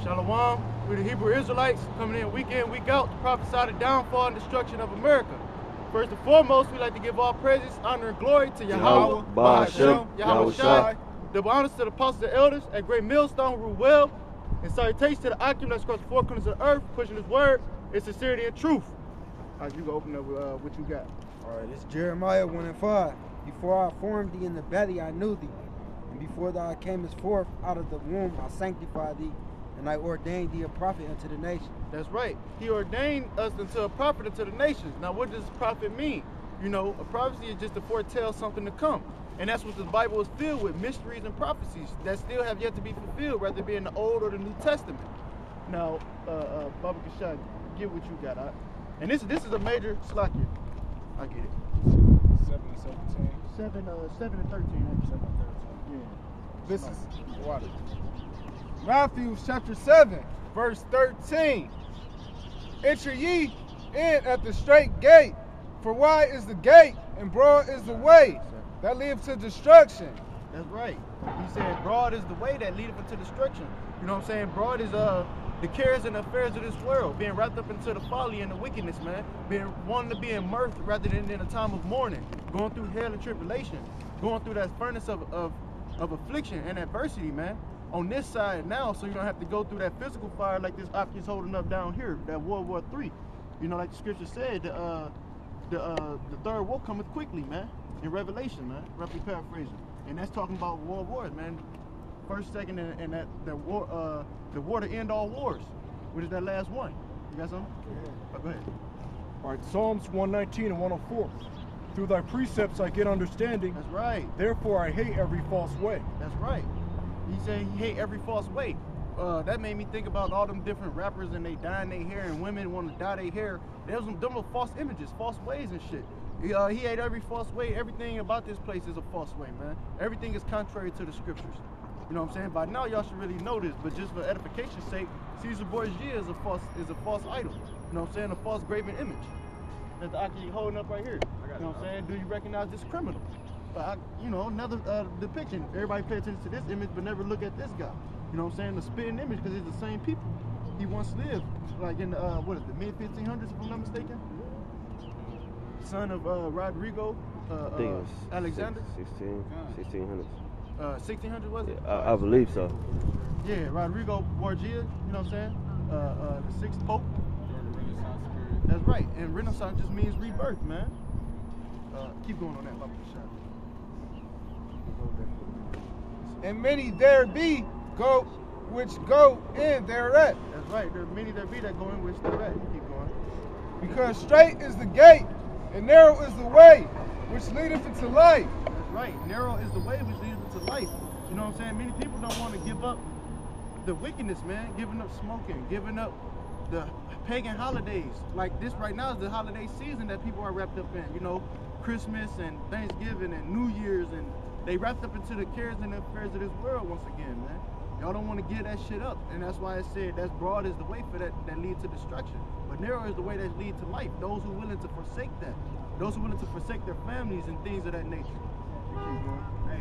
Shalom. We're the Hebrew Israelites coming in week out to prophesy the downfall and destruction of America. First and foremost, we like to give all praises, honor, and glory to Yahweh, Bahashem, Yahweh Shai, double honors to the apostles and elders at Great Millstone who rule well, and salutations to the Akim that's across the four corners of the earth, pushing his word in sincerity and truth. All right, you go open up what you got. All right, it's Jeremiah 1:5. Before I formed thee in the belly, I knew thee. And before thou camest forth out of the womb, I sanctified thee, and I ordained thee a prophet unto the nations. That's right. He ordained us unto a prophet unto the nations. Now, what does prophet mean? You know, a prophecy is just to foretell something to come. And that's what the Bible is filled with, mysteries and prophecies that still have yet to be fulfilled, whether it be in the Old or the New Testament. Now, Baba Kashad, get what you got. And this is a major slack here. I get it. 7 and 17. 7 and 13. 7 and 13. Yeah. This is water. Matthew chapter 7, verse 13. Enter ye in at the straight gate, for wide is the gate and broad is the way that leadeth to destruction. That's right. He said broad is the way that leadeth into destruction. You know what I'm saying? Broad is the cares and affairs of this world, being wrapped up into the folly and the wickedness, man. Being wanting to be in mirth rather than in a time of mourning, going through hell and tribulation, going through that furnace of affliction and adversity, man. On this side now, so you don't have to go through that physical fire like this Aki is holding up down here, that World War III. You know, like the scripture said, the third war cometh quickly, man. In Revelation, man, roughly paraphrasing, and that's talking about world wars, man. First, second, and that the war to end all wars, which is that last one. You got something? Yeah. Go ahead. All right, Psalms 119 and 104. Through thy precepts I get understanding. That's right. Therefore I hate every false way. That's right. He said he hate every false way. That made me think about all them different rappers and they dyeing their hair and women want to dye their hair. There was them false images, false ways and shit. He ate every false way. Everything about this place is a false way, man. Everything is contrary to the scriptures. You know what I'm saying? By now y'all should really know this, but just for edification's sake, Caesar Borgia is a false idol. You know what I'm saying? A false graven image that the Aki holding up right here. You know what I'm saying? Do you recognize this criminal? You know, another depiction. Everybody pay attention to this image, but never look at this guy. You know what I'm saying? The spitting image, because it's the same people. He once lived, like in what is it, mid-1500s, if I'm not mistaken? Son of Rodrigo Alexander. 1600s. 1600 was it? Yeah, I believe so. Yeah, Rodrigo Borgia, you know what I'm saying? The sixth pope. Renaissance period. That's right, and Renaissance just means rebirth, man. Keep going on that, Baba Shah. And many there be which go in thereat. That's right, there are many there be that go in which they're at. You keep going. Because straight is the gate, and narrow is the way, which leadeth into life. That's right, narrow is the way which leads into life. You know what I'm saying? Many people don't want to give up the wickedness, man. Giving up smoking, giving up the pagan holidays. Like this right now is the holiday season that people are wrapped up in. You know, Christmas and Thanksgiving and New Year's, and they wrapped up into the cares and the affairs of this world once again, man. Y'all don't want to give that shit up, and that's why I said that's broad is the way for that leads to destruction, but narrow is the way that leads to life. Those who are willing to forsake that, those who are willing to forsake their families and things of that nature. Hey,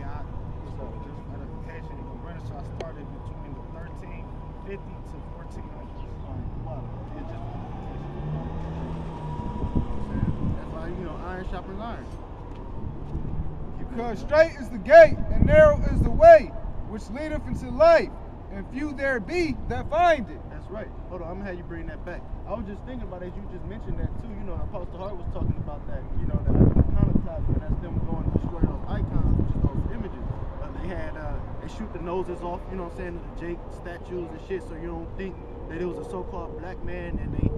so just edification, the Renaissance started between the 1350 to 1400s. Wow. That's why, you know, iron sharpens iron. Because straight is the gate, and narrow is the way, which leadeth into life, and few there be that find it. That's right. Hold on, I'm gonna have you bring that back. I was just thinking about it, you just mentioned that too. You know, Apostle Hart was talking about that. You know, the iconoclasm, that's them going to destroy those icons, which is those images. They shoot the noses off, you know what I'm saying, the Jake statues and shit, so you don't think that it was a so-called black man, and they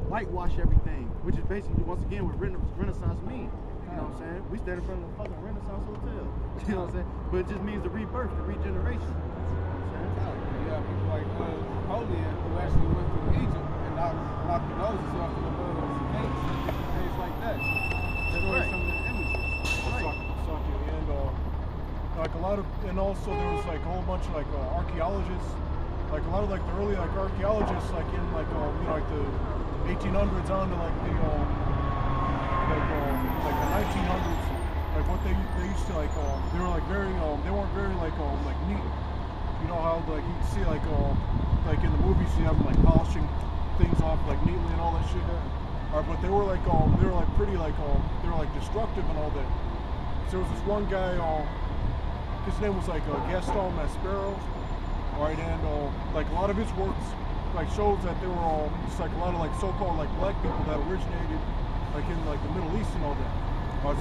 whitewash everything, which is basically, once again, what Renaissance means. You know what I'm saying? We stand in front of the fucking Renaissance hotel. You know what I'm saying? But it just means the rebirth, the regeneration. You know what I'm saying? You have people like Napoleon who actually went through Egypt and knocked the noses off of the gates, things like that. Destroyed some of the images. And like a lot of, and also there was like a whole bunch of like archaeologists, like a lot of like the early like archaeologists, like in like you know, like the 1800s on to like the like the 1900s, like what they used to like they were like very they weren't very like neat. You know how like you see like like in the movies, you have them like polishing things off like neatly and all that shit. But they were like pretty like they were like destructive and all that. So there was this one guy, his name was like Gaston Maspero, right? And like a lot of his works like shows that they were all just like a lot of like so-called like black people that originated like in like the Middle East and all that.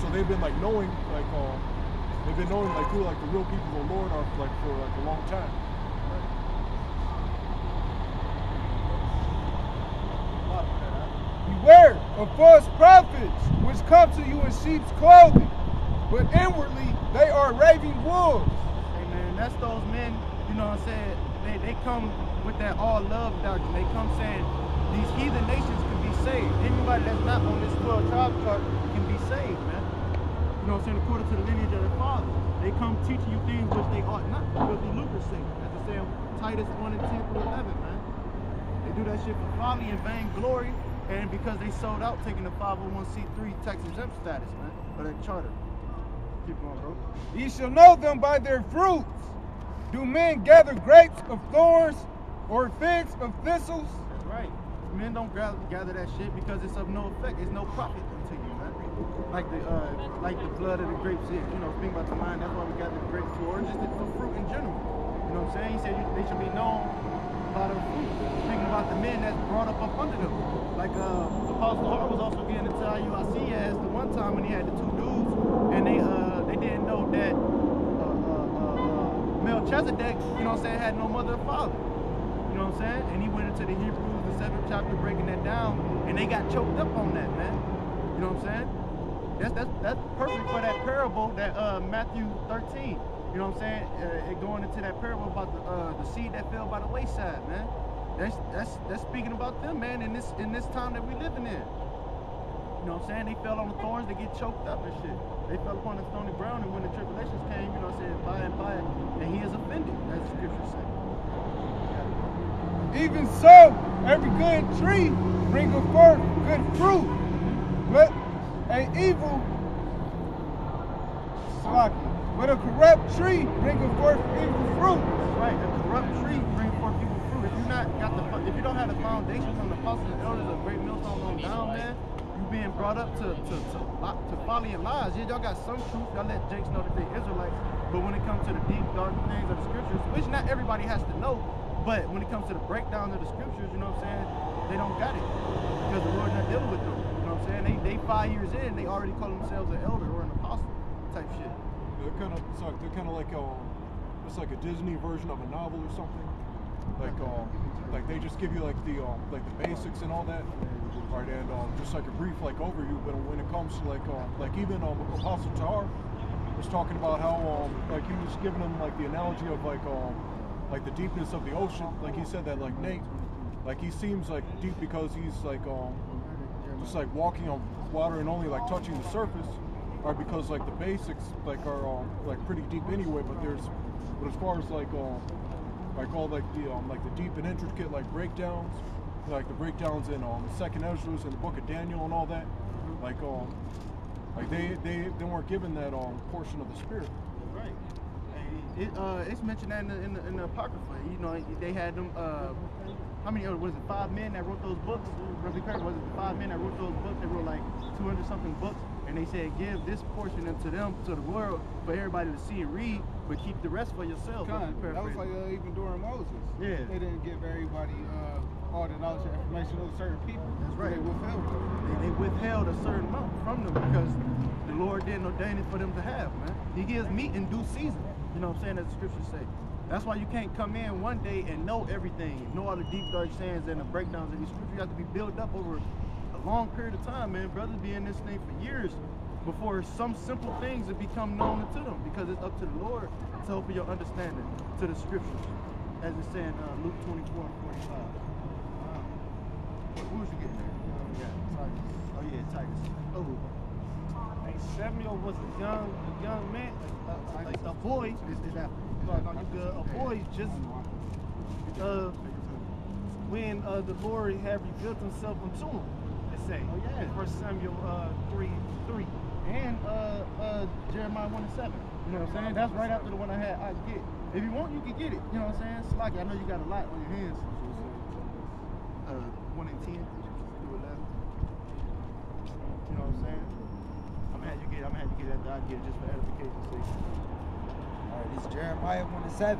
So they've been like knowing like who like the real people of the Lord are like for like a long time. Beware of false prophets, which come to you in sheep's clothing, but inwardly they are raving wolves. Hey man, that's those men, you know what I'm saying? They come with that all love doctrine. They come saying these heathen nations can be saved. Anybody that's not on this 12 tribe chart can be saved, man. You know what I'm saying? According to the lineage of their father. They come teaching you things which they ought not, for filthy lucre's sake. That's the same Titus 1 and 10 through 11, man. They do that shit for folly and vainglory, and because they sold out taking the 501c3 tax exempt status, man, or that charter. Keep going, bro. Ye shall know them by their fruits. Do men gather grapes of thorns or figs of thistles? That's right. Men don't gather that shit because it's of no effect. It's no profit to you, man. Like the blood of the grapes is. You know, think about the mind. That's why we got the grapes for, or just for fruit in general. You know what I'm saying? He said they should be known by their fruit. Thinking about the men that's brought up under them. Like Apostle Hart was also getting into IUIC as the one time when he had the two dudes, and they didn't know that Melchizedek, you know what I'm saying, had no mother or father. You know what I'm saying? And he went into the Hebrews, the 7th chapter, breaking that down, and they got choked up on that, man. You know what I'm saying? That's perfect for that parable that Matthew 13. You know what I'm saying? It going into that parable about the seed that fell by the wayside, man. That's speaking about them, man, in this time that we living in. You know what I'm saying? They fell on the thorns, they get choked up and shit. They fell upon the stony ground, and when the tribulations came, you know what I'm saying, by and he is offended, as the scriptures say. Even so, every good tree bringeth forth good fruit, but an evil but a corrupt tree bringeth forth evil fruit. That's right. A corrupt tree brings forth evil fruit. If you don't have the foundation from the apostles and elders of Great Millstone on down, man, you being brought up to folly and lies. Yeah, y'all got some truth. Y'all let Jakes know that they Israelites. But when it comes to the deep, dark things of the scriptures, which not everybody has to know, but when it comes to the breakdown of the scriptures, you know what I'm saying, they don't got it. Because the Lord not dealing with them. You know what I'm saying? They 5 years in, they already call themselves an elder or an apostle type shit. They're kind of like it's like a Disney version of a novel or something. Like they just give you like the basics and all that, right? And just like a brief like overview. But when it comes to like even Apostle Tahar was talking about how like he was giving them like the analogy of like the deepness of the ocean. Like he said that like Nate, like he seems like deep because he's like just like walking on water and only like touching the surface. Or because like the basics like are like pretty deep anyway, but as far as like all like the deep and intricate like breakdowns, like the breakdowns in the Second Ezra's and the Book of Daniel and all that, like they weren't given that portion of the Spirit. Right. It's mentioned that in the Apocrypha. You know, they had them. How many? Was it 5 men that wrote those books? Roughly correct. Was it the 5 men that wrote those books? They wrote like 200 something books. And they said, give this portion unto them, to the world, for everybody to see and read, but keep the rest for yourself. That was like even during Moses. Yeah. They didn't give everybody all the knowledge and information of certain people. That's right. They withheld them. They withheld a certain amount from them because the Lord didn't ordain it for them to have, man. He gives meat in due season. You know what I'm saying, as the scriptures say. That's why you can't come in one day and know everything, know all the deep, dark sayings and the breakdowns of these scriptures. You have to be built up over a long period of time, man. Brothers be in this thing for years before some simple things have become known to them, because it's up to the Lord to open your understanding to the scriptures, as it's saying Luke 24 and 45. Who was you getting there? Titus. Oh yeah, Titus. Oh. Hey, Samuel was a young man, like a boy. Is that? No, you good. A boy just when the Lord had revealed himself unto him. Say, oh yeah, in 1 Samuel 3:3, and Jeremiah 1:7. You know what I'm saying? That's right after the one I get. If you want, you can get it. You know what I'm saying? Slocky, I know you got a lot on your hands. 1 and 10 through 11. You know what I'm saying? I'm gonna have you get after I get it just for edification's sake. All right, this is Jeremiah 1 and 7.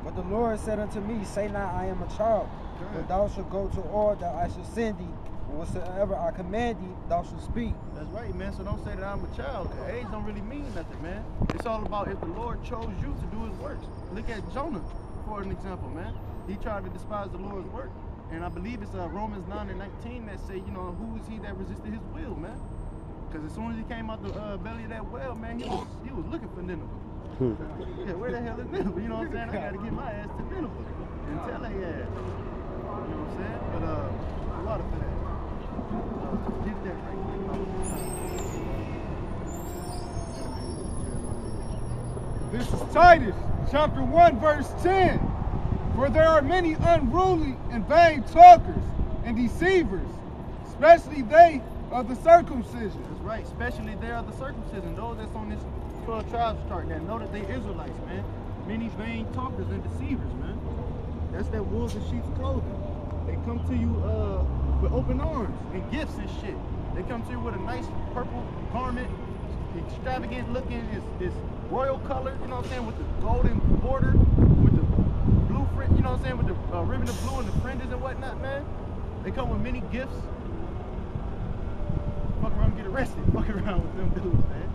But the Lord said unto me, say not I am a child, but thou shalt go to all that I shall send thee, and whatsoever I command thee, thou shalt speak. That's right, man. So don't say that I'm a child. Age don't really mean nothing, man. It's all about if the Lord chose you to do his works. Look at Jonah, for an example, man. He tried to despise the Lord's work. And I believe it's Romans 9 and 19 that say, you know, who is he that resisted his will, man? Because as soon as he came out the belly of that well, man, he was looking for Nineveh. Yeah, where the hell is Nineveh? You know what I'm saying? I got to get my ass to Nineveh and tell they ass. You know what I'm saying? But a lot for that. Get that right quick. This is Titus, chapter 1, verse 10. For there are many unruly and vain talkers and deceivers, especially they of the circumcision. That's right, especially they of the circumcision, those that's on this 12 tribes chart that know that they Israelites, man. Many vain talkers and deceivers, man. That's that wolves in sheep's clothing. They come to you with open arms and gifts and shit. They come to you with a nice purple garment, extravagant looking, it's royal color, you know what I'm saying, with the golden border, with the blue print, you know what I'm saying, with the ribbon of blue and the fringes and whatnot, man. They come with many gifts. Fuck around and get arrested. Fuck around with them dudes, man.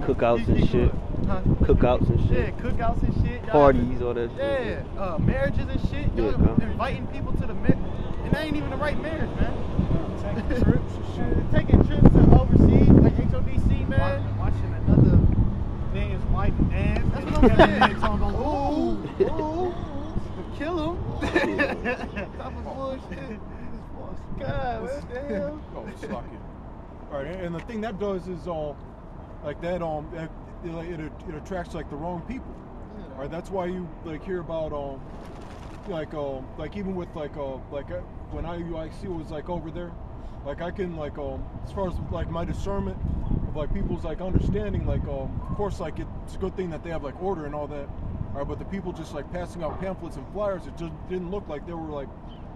Cookouts and shit. Huh? Cookouts and shit. Yeah, cookouts and shit. Parties, all that shit. Yeah, marriages and shit. Y'all inviting people to the marriage. And that ain't even the right marriage, man. Taking trips and shit. Taking trips to overseas, like HODC, man. Watching another man's wife dance. That's what I'm saying. Ooh. Kill him. Type of bullshit. God, what the hell? Oh, suck it. All right, and the thing that does is like that it attracts like the wrong people. All right, that's why you like hear about like even with when IUIC was like over there, like I can like as far as like my discernment of like people's like understanding, like of course like it's a good thing that they have like order and all that. All right, but the people just like passing out pamphlets and flyers, it just didn't look like they were like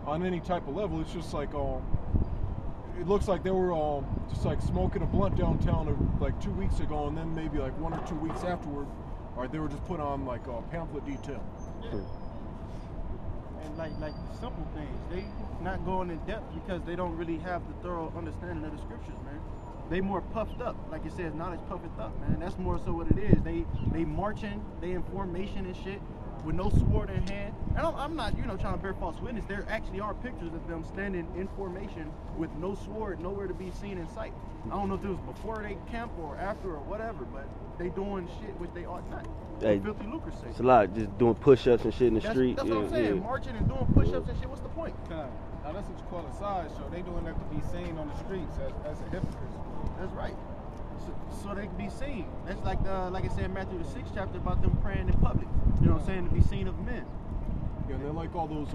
on any type of level. It's just like it looks like they were just like smoking a blunt downtown like 2 weeks ago, and then maybe like 1 or 2 weeks afterward, or they were just put on like a pamphlet detail. Yeah. And like simple things, they not going in depth because they don't really have the thorough understanding of the scriptures, man. They more puffed up, like it says, knowledge puffeth up, man. That's more so what it is. They marching, they in formation and shit, with no sword in hand. And I'm not, trying to bear false witness. There actually are pictures of them standing in formation with no sword, nowhere to be seen in sight. I don't know if it was before they camp or after or whatever, but they doing shit which they ought not. Hey, filthy lucre's sake. It's a lot, just doing push-ups and shit in the street. That's what I'm saying. Marching and doing push-ups and shit. What's the point? Now that's what you call a sideshow. They doing that to be seen on the streets as a hypocrite. That's right. So they can be seen. That's like I said in Matthew the 6th chapter about them praying in public. You know what I'm saying? To be seen of men. Yeah, they like all those.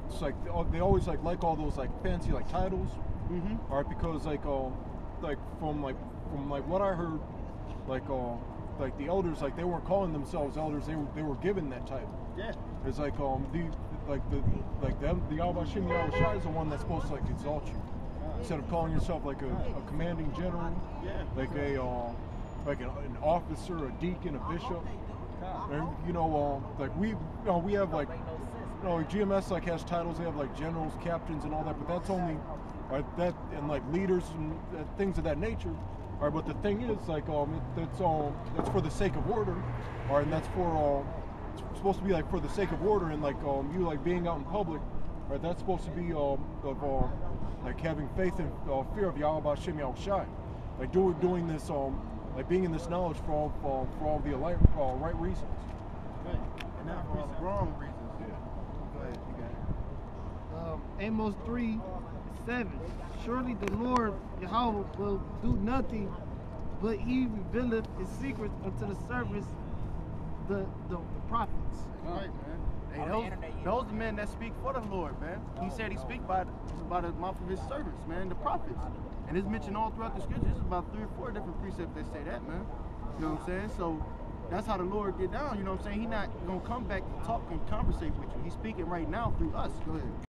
It's like they always like all those like fancy like titles. Mm-hmm. All right, because from what I heard, like the elders, like they weren't calling themselves elders. They were given that title. Yeah. It's like the Yahweh Shem Yahweh Shai is the one that's supposed to like exalt you. Instead of calling yourself like a commanding general, like an officer, a deacon, a bishop, and like we have like GMS like has titles. They have like generals, captains, and all that, but that's only that and like leaders and things of that nature. All right, but the thing is like that's for the sake of order, all right, and that's for it's supposed to be like for the sake of order and like you like being out in public. Right, that's supposed to be like having faith and fear of Yahweh Shem Yahweh Shai, like doing this like being in this knowledge for all the right reasons. Right, and not for all the wrong reasons. Yeah. Go ahead, you got it. Amos 3:7. Surely the Lord Yahweh will do nothing, but He revealeth His secrets unto the servants, the prophets. Right, man. Hey, those the men that speak for the Lord, man. He said he speak by the mouth of his servants, man, the prophets. And it's mentioned all throughout the scriptures. There's about 3 or 4 different precepts that say that, man. You know what I'm saying? So That's how the Lord get down, you know what I'm saying? He not gonna come back to talk and conversate with you. He's speaking right now through us. Go ahead.